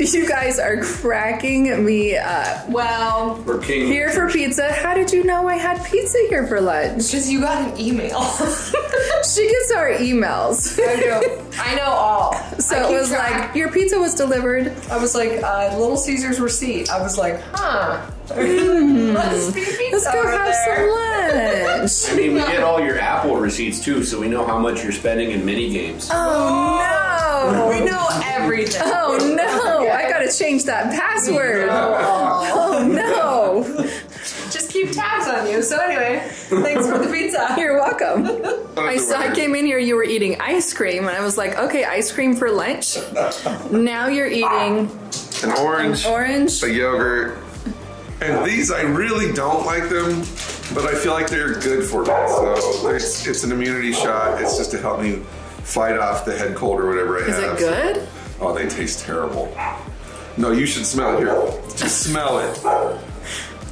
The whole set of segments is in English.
You guys are cracking me up. Well, We're king. Here for pizza. How did you know I had pizza here for lunch? because you got an email. She gets our emails. I know all. So I it keep was track. like, your pizza was delivered. I was like, Little Caesar's receipt. I was like, huh. Let's be pizza Let's go over have there. some lunch. I mean, we get all your Apple receipts too, so we know how much you're spending in mini games. Oh We know everything. no! Oh no! I gotta change that password. Oh no! Just keep tabs on you. So anyway, thanks for the pizza. You're welcome. I came in here, you were eating ice cream, and I was like, okay, ice cream for lunch. Now you're eating An orange, orange. a yogurt. And these, I really don't like them, but I feel like they're good for me. So it's an immunity shot. It's just to help me fight off the head cold or whatever I Is have. it good? Oh, they taste terrible. No, you should smell it here. Just smell it.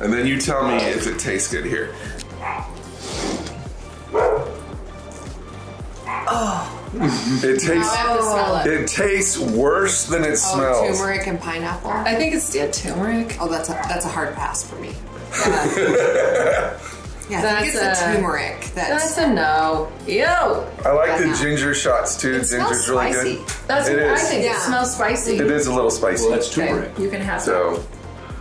And then you tell me if it tastes good here. It tastes. I have to smell it. It tastes worse than it smells. Turmeric and pineapple. I think it's turmeric. Oh, that's a hard pass for me. Yeah, I think it's the turmeric. That's a no. Ew. I like the Yeah. ginger shots too. It smells Ginger's really spicy. good. That's It what I is. think. Yeah. It smells spicy. It is a little spicy. Well, that's Okay, turmeric. you can have So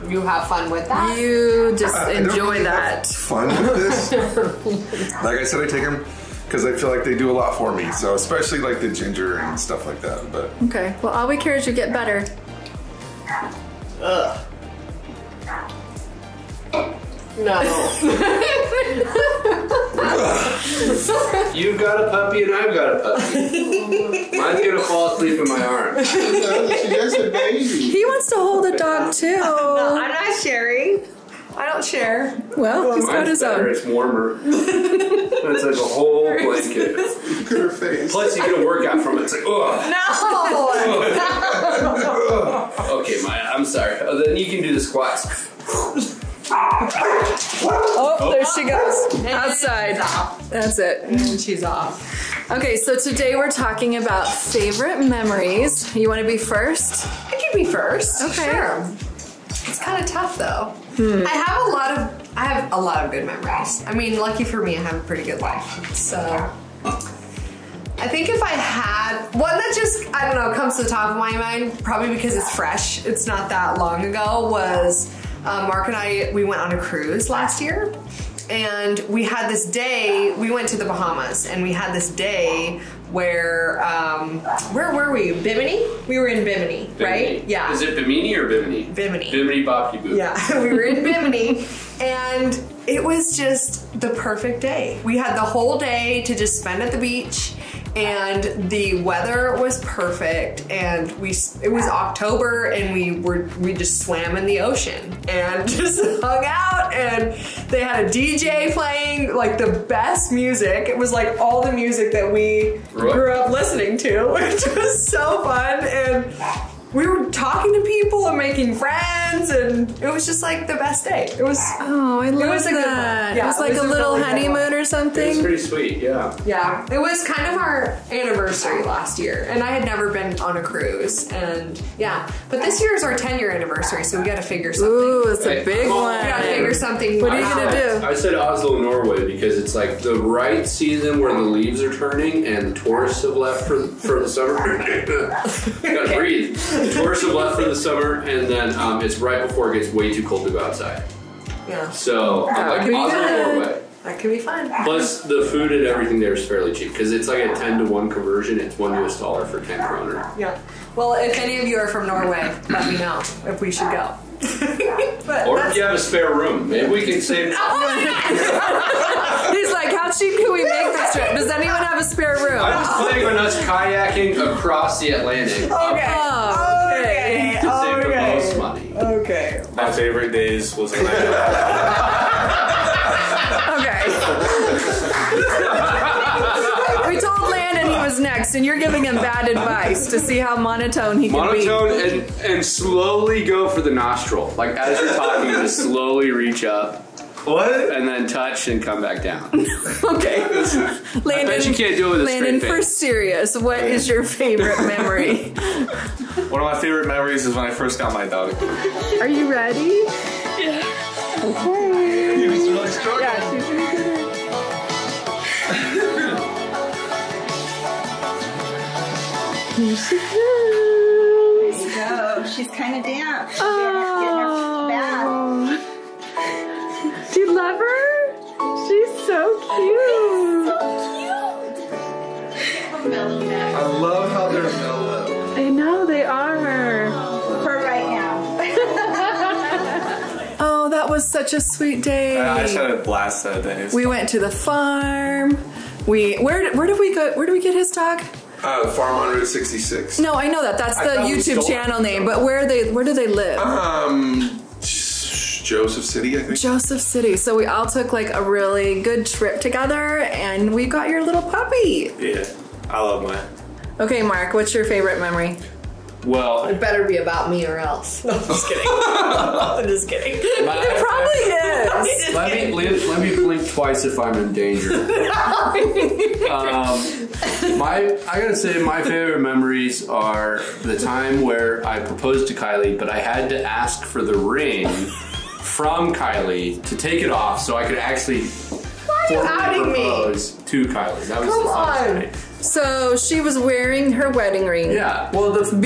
You have fun with that? You just I don't enjoy really that. have fun with this. Like I said, I take them because I feel like they do a lot for me. So especially like the ginger and stuff like that. But Okay. Well, all we care is you get better. No. You've got a puppy and I've got a puppy. Mine's gonna fall asleep in my arms. She's a baby. He wants to hold a dog too. I'm not sharing. I don't share. Well, he's got Mine's his better. own. It's warmer. It's like a whole blanket. Look at her face. Plus, you get a workout from it. It's like, ugh. No. Okay, Maya, I'm sorry. Oh, then you can do the squats. Oh, there she goes. Outside. That's it. And she's off. Okay, so today we're talking about favorite memories. You want to be first? I can be first. Okay. Sure. It's kind of tough though. I have a lot of good memories. I mean, lucky for me, I have a pretty good life. So I think if I had one that just, I don't know, comes to the top of my mind, probably because it's fresh, it's not that long ago, was Mark and I, we went on a cruise last year. And we had this day, we went to the Bahamas, and we had this day where were we? Bimini? We were in Bimini, right? Yeah. Is it Bimini or Bimini? Bimini. Bimini Boppy Boo. Yeah, we were in Bimini, and it was just the perfect day. We had the whole day to just spend at the beach, and the weather was perfect, and it was October, and we just swam in the ocean and just hung out, and they had a DJ playing like the best music. It was like all the music that we grew up listening to, which was so fun, and we were talking to people and making friends, and it was just like the best day. It was. Oh, I love was a good that. one. Yeah, it was it like was a a little really good honeymoon or It's something. pretty sweet, yeah. Yeah, it was kind of our anniversary last year, and I had never been on a cruise, and yeah, but this year is our 10-year anniversary, so we got to figure something. Ooh, it's a Hey, big come on. one. We got to figure something. What are you out. gonna do? I said Oslo, Norway, because it's like the right season where the leaves are turning and the tourists have left for the summer. Gotta breathe. The tourists have left for the summer, and then it's right before it gets way too cold to go outside. Yeah, So I'm like That'd be Oslo, good. Norway. that could be fun. Plus the food and everything there is fairly cheap because it's like a 10-to-1 conversion. It's $1 for 10 kroner. Yeah. Well, if any of you are from Norway, let me know if we should go. But Or that's- if you have a spare room, maybe we can save. He's like, how cheap can we make this trip? Does anyone have a spare room? I was planning on us kayaking across the Atlantic. Okay. Oh, Okay. To save the most money. Okay. My favorite days was when I Okay. We told Landon he was next, and you're giving him bad advice to see how monotone he can be. Monotone and slowly go for the nostril. Like as you're talking, just slowly reach up. What? and then touch and come back down. Okay. Landon, bet you can't do it with a Landon, straight for face. serious, what is your favorite memory? One of my favorite memories is when I first got my dog. Are you ready? Yeah. Okay. He was really struggling. Yeah, she's really good. Here she goes. There you go. She's kind of damp. She's getting her bath. Do you love her? She's so cute. I love how they're mellow. I know they are. For right now. Oh, that was such a sweet day. I just had a blast that day. We went to the farm. Where did we go? Where did we get his dog? Farm on Route 66. No, I know that. That's the thought we YouTube stole channel name. But where do they live? Joseph City, I think. Joseph City. So we all took like a really good trip together, and we got your little puppy. Yeah, I love mine. Okay, Mark, what's your favorite memory? Well, It better be about me or else. No, I'm just kidding. I'm just kidding. It probably is. let me blink twice if I'm in danger. I gotta say, my favorite memories are the time where I proposed to Kylie, but I had to ask for the ring from Kylie to take it off so I could actually formally outing me? propose to Kylie. That was Come the funnest on. night. So she was wearing her wedding ring. Yeah. Well, the story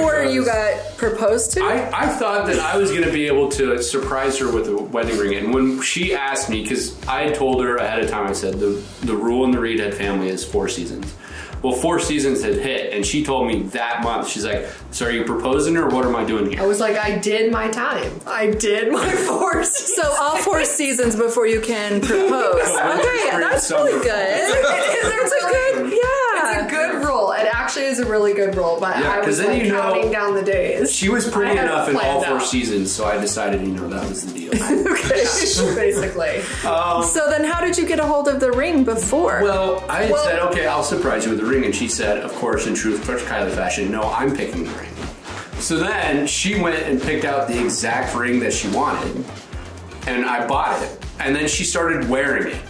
Before goes- you got proposed to? I thought that I was going to be able to surprise her with a wedding ring. And when she asked me, because I had told her ahead of time, I said the rule in the Reedhead family is 4 seasons. Well, 4 seasons had hit, and she told me that month, she's like, so are you proposing or what am I doing I here? was like, I did my time. I did my force. So all 4 seasons before you can propose. Okay, that's really good. It's a good, yeah. It's a good rule. It actually is a really good rule, but Yeah, I 'cause was then like you know- counting down the days. She was pretty I had enough in all planned 4 out. seasons, so I decided, that was the deal. Okay, basically. So then how did you get a hold of the ring before? Well, I had said, okay, I'll surprise you with the ring. And she said, of course, in true Kylie fashion, no, I'm picking the ring. So then she went and picked out the exact ring that she wanted. And I bought it. And then she started wearing it.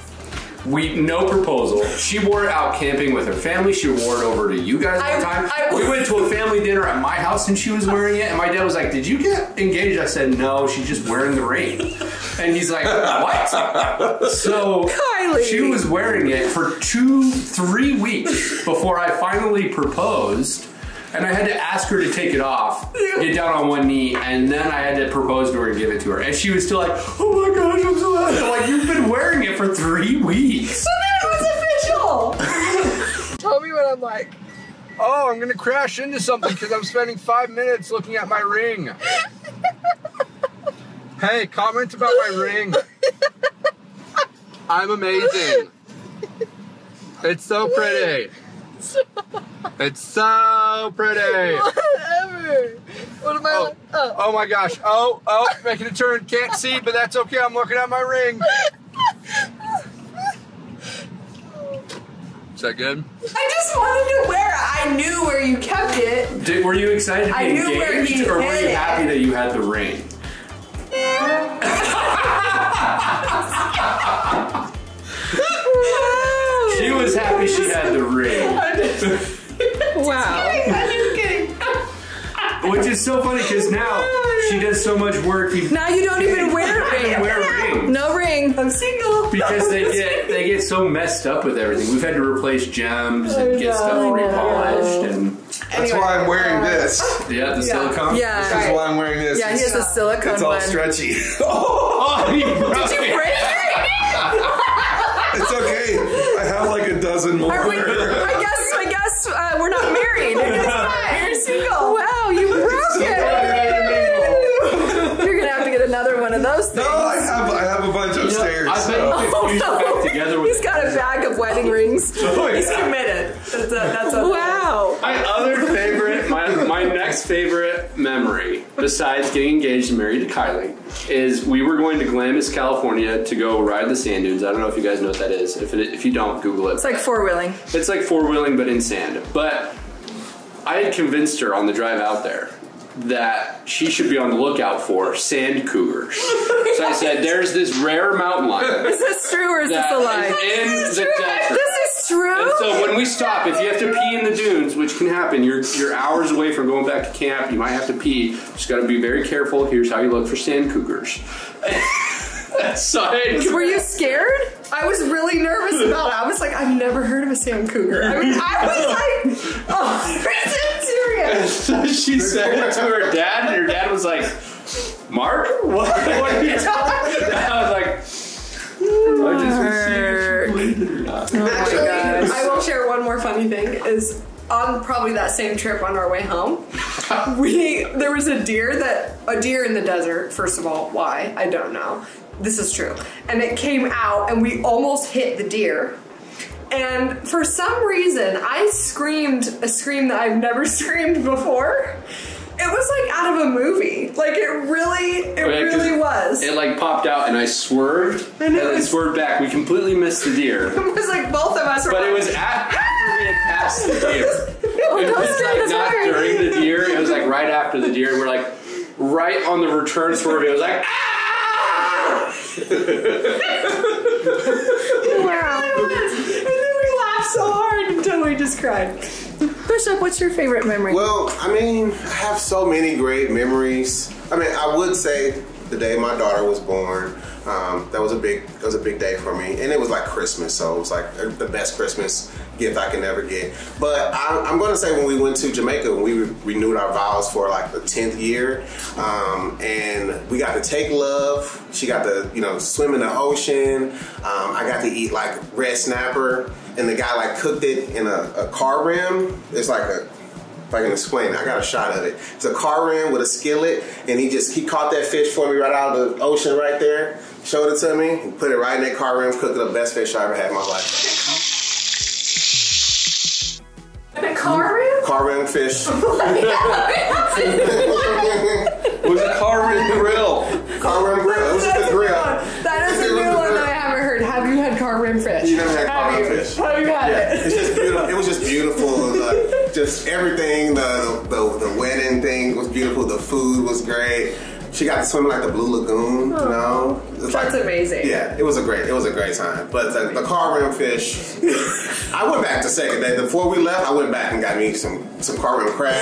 No proposal. She wore it out camping with her family. She wore it over to you guys one time. We went to a family dinner at my house and she was wearing it. And my dad was like, did you get engaged? I said, no, she's just wearing the ring. And he's like, what? So Kylie. she was wearing it for 2-3 weeks before I finally proposed. And I had to ask her to take it off, get down on one knee, and then I had to propose to her and give it to her. And she was still like, oh my gosh, I'm so happy. I'm like, you've been wearing it for 3 weeks. So then it was official. Tell me what I'm like. Oh, I'm gonna crash into something because I'm spending 5 minutes looking at my ring. Hey, comment about my ring. I'm amazing. It's so pretty. It's so pretty. Whatever. What am I like? Oh my gosh. Oh, making a turn. Can't see, but that's okay. I'm looking at my ring. Is that good? I just wanted to wear it. I knew where you kept it. Were you excited to be I knew where engaged, he or were hid you it. happy that you had the ring? She was happy she had the ring. wow. I'm just kidding. Which is so funny because now she does so much work. Now you don't even wear a ring. Wear a ring. No ring. I'm single. Because they get so messed up with everything. We've had to replace gems and get stuff repolished and That's why I'm wearing this. the silicone. Yeah. This is why I'm wearing this. Yeah, he has a silicone It's all one. stretchy. Oh, you broke Did you it. break it? It's okay. I have like a dozen more. I guess we're not married. It's fine. You're single. Wow, you broke it. You're gonna have to get another one of those things. No, I have a bunch upstairs. I bet So. you could fuse it back together with He's got a bag of wedding rings. He's committed. That's a Wow. my other favorite, my next favorite memory, besides getting engaged and married to Kylie, is we were going to Glamis, California to go ride the sand dunes. I don't know if you guys know what that is. If you don't, Google it. It's like 4-wheeling. It's like 4-wheeling, but in sand. But I had convinced her on the drive out there that she should be on the lookout for sand cougars. So I said, there's this rare mountain lion. Is this true or is this a lie? In the desert. This is true? And so when we stop, if you have to pee in the dunes, which can happen, you're hours away from going back to camp, you might have to pee. Just got to be very careful. Here's how you look for sand cougars. Were you scared? I was really nervous about it. I was like, I've never heard of a sand cougar. I was like, oh, is it serious? She said it to her dad, and her dad was like, Mark? What are you talking about? I was like, I just received you later. Actually, I will share one more funny thing is on probably that same trip on our way home, there was a deer in the desert, first of all. Why? I don't know. This is true. And it came out and we almost hit the deer. And for some reason, I screamed a scream that I've never screamed before. It was like out of a movie. Like it really was. It like popped out and I swerved and then swerved back. We completely missed the deer. It was like both of us were But like, it was after we had passed the deer. Oh, It don't was say like this not word. during the deer. It was like right after the deer. And we're like right on the return swerve. It was like, ah! Wow. and then we laughed so hard until we just cried. Bishop, what's your favorite memory? Well, I mean, I have so many great memories. I mean, I would say the day my daughter was born, that was a big day for me, and it was like Christmas, so it was like the best Christmas gift I can ever get. But I'm going to say when we went to Jamaica, when we renewed our vows for like the 10th year, and we got to take Love. She got to swim in the ocean. I got to eat like red snapper, and the guy like cooked it in a car rim. It's like if I can explain it, I got a shot of it. It's a car rim with a skillet, and he caught that fish for me right out of the ocean right there, showed it to me, and put it right in that car rim, cooked it the best fish I ever had in my life. The car rim? Car rim fish. It was a car rim grill. Car rim grill. It was just a grill. That is a new one that I haven't heard. Have you had car rim fish? You never had car rim fish. Have you had it? It's just beautiful. It was just beautiful. Just everything. The wedding thing was beautiful. The food was great. She got to swim in like the Blue Lagoon. That's amazing. Yeah, it was a great time. But the car rim fish, I went back the second day. Before we left, I went back and got me some car rim crab.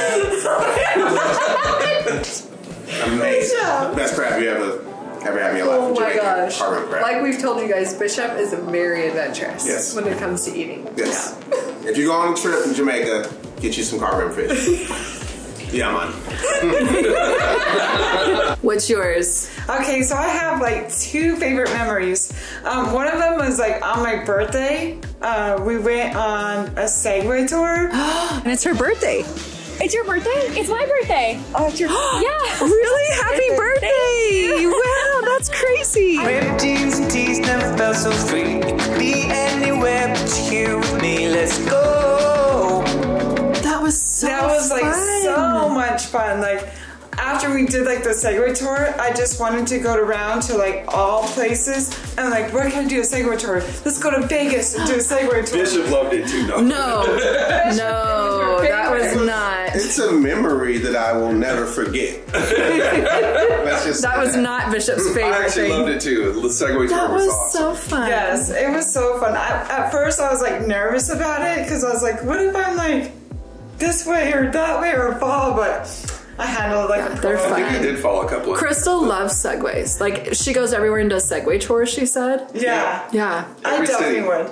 Amazing. Best crab you ever had me alive. Oh my gosh. Car rim crab. Like we've told you guys, Bishop is very adventurous Yes. when it comes to eating. Yes. If you go on a trip in Jamaica, get you some car rim fish. Yeah, man. What's yours? Okay, so I have like two favorite memories. One of them was like on my birthday. We went on a Segway tour. And it's her birthday. It's your birthday? It's my birthday. Oh, it's your Yeah. Really? Happy birthday! Wow, that's crazy. Ripped jeans and tees never felt so free. You could be anywhere but you're here with me. Let's go. That was so That was like fun. so much fun. Like after we did like the Segway tour, I just wanted to go around to like all places and like, where can I do a Segway tour? Let's go to Vegas and do a Segway tour. Bishop loved it too. No, that was not. It's a memory that I will never forget. That was not Bishop's favorite I actually thing. loved it too. The Segway That tour was was awesome. so fun. Yes, it was so fun. At first I was like nervous about it because I was like, what if I'm like this way or that way or fall? But I handled it like a pro. They're I think I fun. did follow a couple of. Crystal loves Segways. Like, she goes everywhere and does Segway tours, she said. Yeah. Yeah. I Every definitely city. would.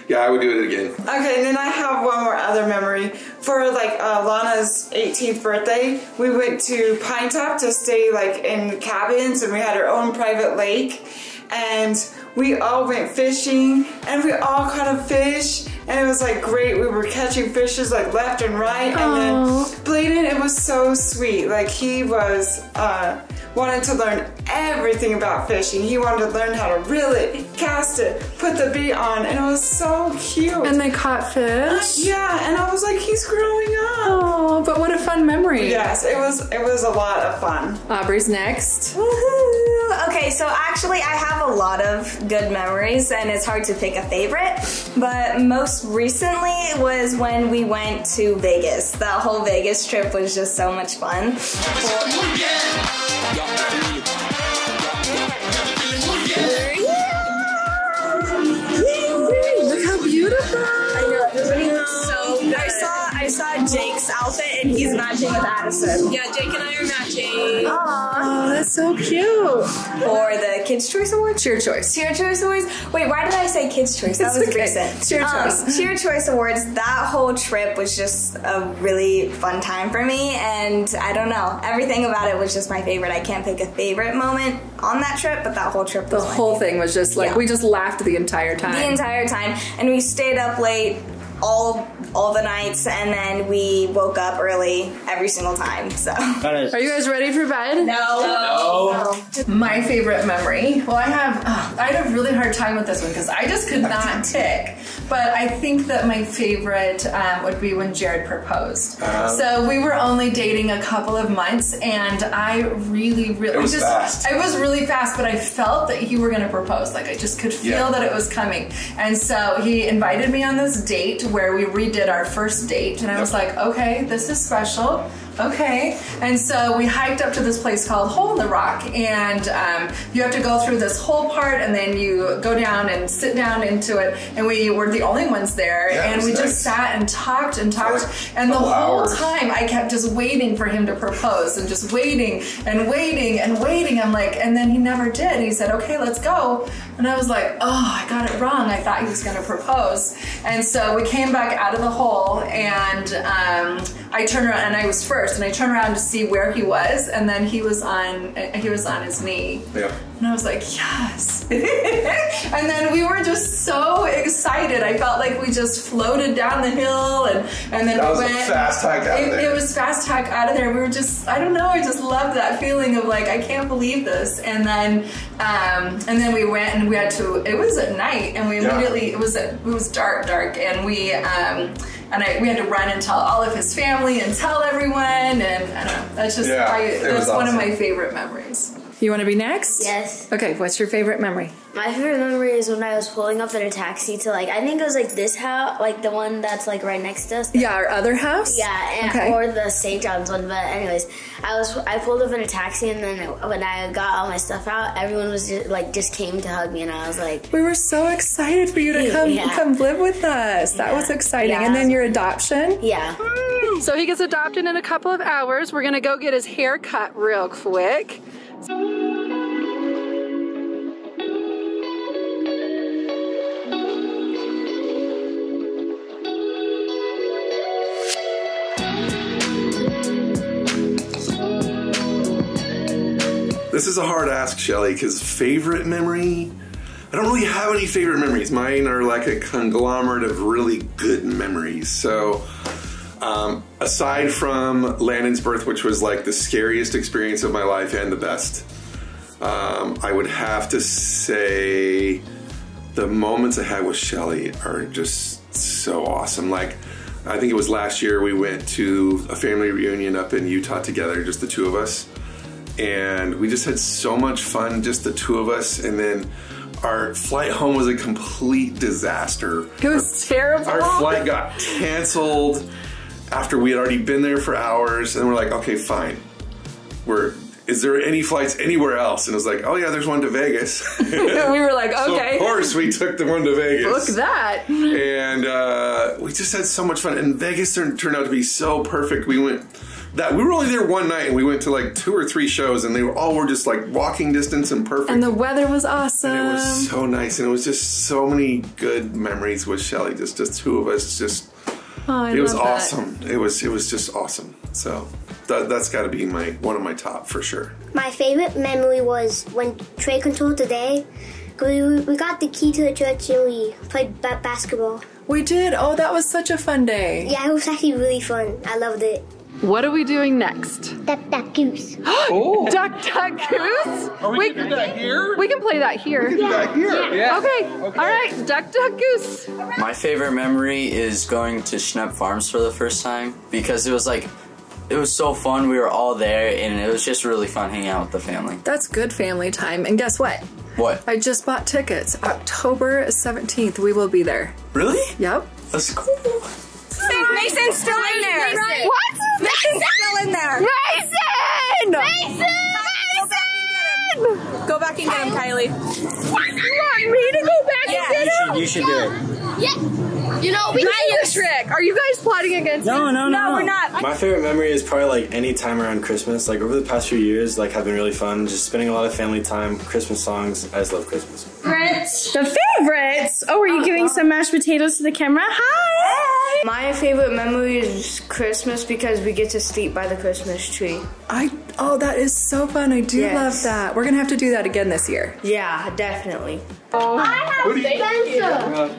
Yeah, I would do it again. Okay, and then I have one more other memory. For like Lana's 18th birthday, we went to Pine Top to stay like in cabins, and we had our own private lake. And we all went fishing, and we all caught a fish, and it was like great. We were catching fishes like left and right, and then Bladen, it was so sweet. Like he was wanted to learn everything about fishing. He wanted to learn how to reel it, cast it, put the bait on, and it was so cute. And they caught fish. Yeah, and I was like, he's growing up. Oh, but what a fun memory. Yes, it was a lot of fun. Aubrey's next. Woohoo! Okay, so actually I have a lot of good memories and it's hard to pick a favorite, but most recently was when we went to Vegas. That whole Vegas trip was just so much fun. Look how beautiful! I know, everybody looks so good. I saw Jake's outfit and he's matching with Addison. Yeah, Jake and I are matching. Oh, that's so cute. For the Kids' Choice Awards? Cheer Choice. Cheer Choice Awards? Wait, why did I say Kids' Choice? That was recent. Cheer Choice. Cheer Choice Awards, that whole trip was just a really fun time for me, and I don't know, everything about it was just my favorite. I can't pick a favorite moment on that trip, but that whole trip was The whole thing was just like, we just laughed the entire time. The entire time, and we stayed up late all the nights, and then we woke up early every single time. So, are you guys ready for bed? No. My favorite memory. Well, I had a really hard time with this one because I just could not pick. But I think that my favorite would be when Jared proposed. So we were only dating a couple of months, and I really, it was fast. It was really fast, but I felt that you were going to propose. Like I just could feel that it was coming. And so he invited me on this date where we redid our first date, and I was like, okay, this is special. Okay, and so we hiked up to this place called Hole in the Rock, and you have to go through this whole part, and then you go down and sit down into it, and we were the only ones there, and we just sat and talked, and the whole time I kept just waiting for him to propose, and just waiting and waiting and waiting. I'm like, and then he never did. He said, okay, let's go. And I was like, oh, I got it wrong. I thought he was going to propose. And so we came back out of the hole, and I turned around, and I was first, and I turned around to see where he was, and then he was on his knee. Yeah. And I was like, yes. And then we were just so excited. I felt like we just floated down the hill, and then that we was went. A fast hike out of there. It was fast hike out of there. We were just, I don't know, I just loved that feeling of like, I can't believe this. And then we went, and we had to, it was at night, and we immediately, it was dark, and we had to run and tell all of his family and tell everyone, and I don't know, that's just, that's one of my favorite memories. You want to be next? Yes. Okay, what's your favorite memory? My favorite memory is when I was pulling up in a taxi to I think it was this house, the one that's right next to us. Yeah, our other house? Yeah, or the St. John's one, but anyways, I pulled up in a taxi, and then when I got all my stuff out, everyone was just came to hug me, and I was like... We were so excited for you to come live with us. That was exciting. And then your adoption? Yeah. So he gets adopted in a couple of hours. We're going to go get his hair cut real quick. This is a hard ask, Shelly, because favorite memory? I don't really have any favorite memories. Mine are like a conglomerate of really good memories. So, aside from Landon's birth, which was the scariest experience of my life and the best, I would have to say the moments I had with Shelly are just so awesome. I think it was last year we went to a family reunion up in Utah together, just the two of us. And we just had so much fun, just the two of us. And then our flight home was a complete disaster. It was terrible. Our flight got canceled after we had already been there for hours. And we're like, okay, fine. Is there any flights anywhere else? And it was like, oh yeah, there's one to Vegas. We were like, okay. So of course we took the one to Vegas. Look that. And we just had so much fun. And Vegas turned out to be so perfect. We were only there one night, and we went to 2 or 3 shows, and they were just walking distance and perfect. And the weather was awesome. And it was so nice, and it was just so many good memories with Shelly. Just two of us. It was awesome. It was just awesome. So that's got to be one of my top for sure. My favorite memory was when Trey controlled the day. We got the key to the church and we played basketball. We did. Oh, that was such a fun day. Yeah, it was actually really fun. I loved it. What are we doing next? Duck, duck, goose. Oh. Duck, duck, goose? Are we going to do that here? We can play that here. We can do that here. Yeah. Okay. All right. Duck, duck, goose. My favorite memory is going to Schnepp Farms for the first time because it was It was so fun. We were all there, and it was just really fun hanging out with the family. That's good family time. And guess what? What? I just bought tickets. October 17th, we will be there. Really? Yep. That's cool. Mason's still in there. Right. What? Mason's still in there. Mason! Go back and get him, Kylie. You want me to go back and get him? You should do it. Yeah. You know, we Not your trick. Are you guys plotting against me? No, we're not. My favorite memory is probably like any time around Christmas. Like over the past few years, like have been really fun. Just spending a lot of family time, Christmas songs. I just love Christmas. The favorites. Oh, are you giving some mashed potatoes to the camera? Hi. My favorite memory is Christmas because we get to sleep by the Christmas tree. Oh, that is so fun. I do love that. We're gonna have to do that again this year. Yeah, definitely. I have Spencer.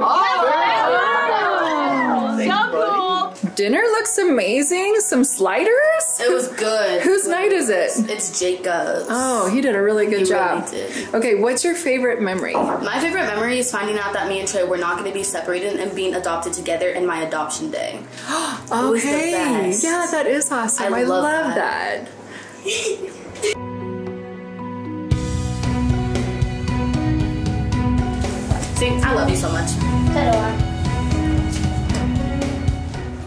So cool. Dinner looks amazing. Some sliders? It was good. Whose night is it? It's Jacob's. Oh, he did a really good job. Really did. Okay, what's your favorite memory? My favorite memory is finding out that me and Trey were not going to be separated and being adopted together in my adoption day. Okay. Yeah, that is awesome. I love that. See, I love you so much.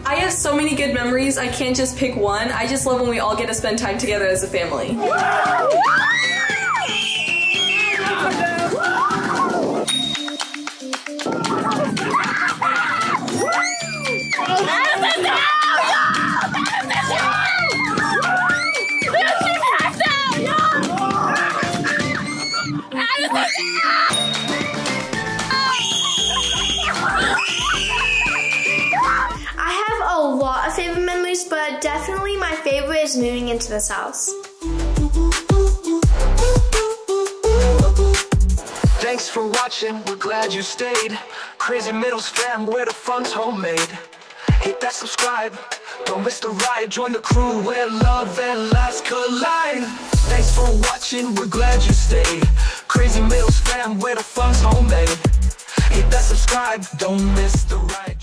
I have so many good memories. I can't just pick one. I just love when we all get to spend time together as a family. A lot of favorite memories, but definitely my favorite is moving into this house. Thanks for watching, we're glad you stayed. Crazy Middles fam, where the fun's homemade. Hit that subscribe, don't miss the ride. Join the crew where love and laughs collide. Thanks for watching, we're glad you stayed. Crazy Middles fam, where the fun's homemade. Hit that subscribe, don't miss the ride.